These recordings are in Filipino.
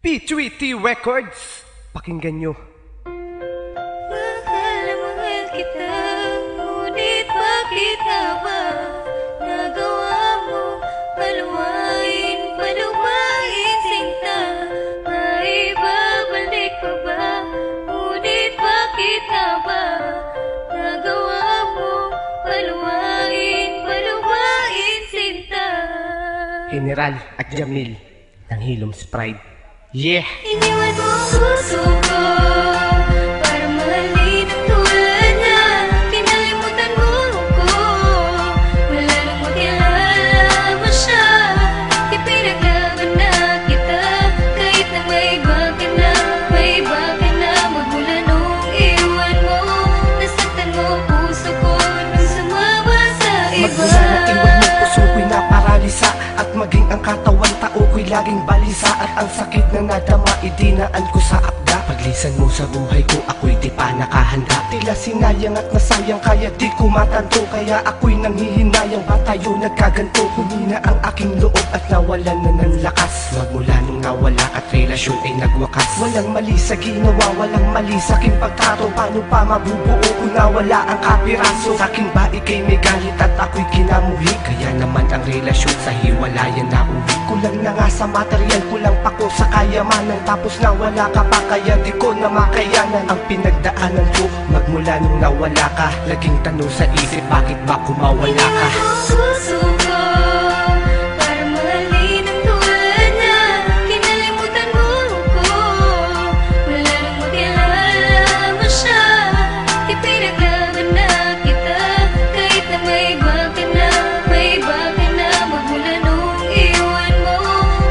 P3T Records, pakinggan nyo. Mahal na mahal kita, ngunit bakit nga ba nagawa mo paluwain sinta? Maibabalik pa ba, ngunit bakit nga ba nagawa mo paluwain sinta? General at Jamil ng Hilom Sprite. Yeah! Iniwan mo ang puso ko para mahalin ang tulad niya. Kinalimutan mo ko, wala nang makilala mo siya. Ipinaglaban na kita, kahit na may iba ka na. Magmula nung iwan mo, nasaktan mo ang puso ko nung sumama sa iba. Magmula na iwan mo, puso ko'y naparalisa, at maging ang katawan tao ko'y laging balisa. At ang sakit na nadama, idinaan ko sa akda. Paglisan mo sa buhay ko, ako'y di pa nakahanda. Tila sinayang at nasayang, kaya di ko matanto. Kaya ako'y nanghihinayang, ba tayo nagkaganto? Humina ang aking loob at nawalan na ng lakas. Magmula nung nawala at relasyon ay nagwakas. Walang mali sa ginawa, walang mali sa aking pagtrato. Paano pa mabubuo kung nawala ang kapiraso? Sa akin ba ikay may galit at ako'y kinamuhi? Kaya naman ang relasyon sa hiwalayan na uwi. Kulang na nga sa material, kulang pa ko sa kayamanan. Tapos nawala ka pa, kaya di ko na makayanan ang pinagdaanan ko. Magmula nung nawala ka, laging tanong sa isip, bakit ba kumawala ka? Puso ko para mahalin ang tulad niya. Kinalimutan mo ko, wala nang makilala mo siya. Ipinaglaban na kita, kahit na may iba ka na. Magmula nung iwan mo,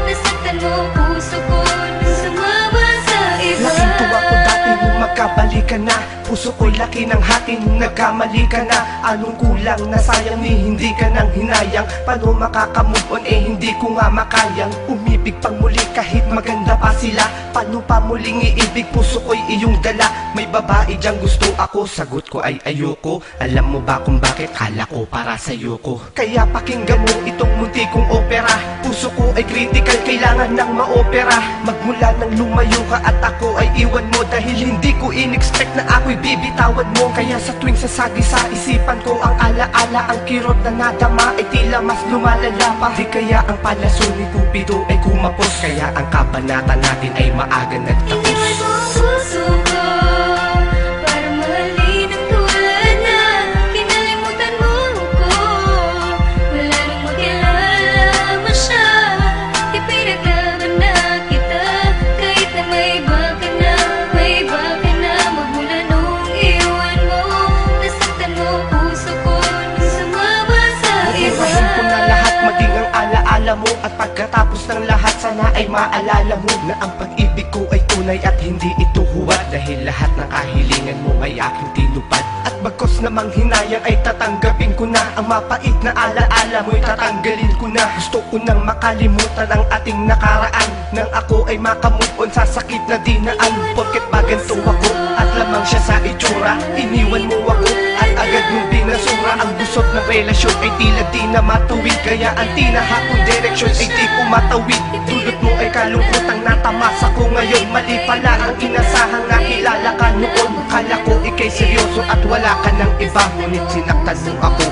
nasaktan mo ang puso ko nung sumama sa iba. Laking tuwa ko dati nung magkabalikan na. Puso ko'y laki ng hati nung nagkamali ka na. Anong kulang na sayang ni hindi ka nang hinayang? Paano makakamove on hindi ko nga makayang umibig pang muli kahit maganda pa sila? Paano pa muling iibig, puso ko'y iyong dala? May babae diyang gusto ako, sagot ko ay ayoko. Alam mo ba kung bakit? Kala ko para sa'yo ko. Kaya pakinggan mo itong munti kong opera. Puso ko ay critical, kailangan ng maopera. Magmula nang lumayo ka at ako ay iwan mo, dahil hindi ko in-expect na ako'y bibitawan mo. Kaya sa tuwing sasagi sa isipan ko ang alaala, ang kirot na nadama ay tila mas lumalala pa. Di kaya ang palaso ni Cupido ay kumapos, kaya ang kabanata natin ay maaga nagtapos. Iniwan mo ang puso ko para mahalin ang tulad niya. Kinalimutan mo ko, wala nang makilala mo siya. Ipinaglaban na kita, kahit na may iba ka na. Magmula nung iwan mo, nasaktan mo ang puso ko nung sumama sa iba. Murahin ko na lahat, maging ang alaala mo. At pagkatapos ng lahat, sana ay maalala mo na ang pag-ibig ko ay tunay at hindi ito huwad. Dahil lahat ng kahilingan mo ay aking tinupad. At bagkos namang hinayang ay tatanggapin ko na. Ang mapait na alaala mo'y tatanggalin ko na. Gusto ko nang makalimutan ang ating nakaraan, nang ako ay makamove on sa sakit na dinaan. Porket ba ganito ako at lamang siya sa itsura? Iniwan mo ako at agad mong binasura. Ang gusot ng relasyon ay tila di na matuwid, kaya ang tinahakong direksyon ay di ko matawid. Dulot mo ay kalungkotang natamasa ko ngayon. Mali pala ang inasahang nakilala ka noon. Kala ko ikay seryoso at wala ka ng iba, ngunit sinaktan mo ako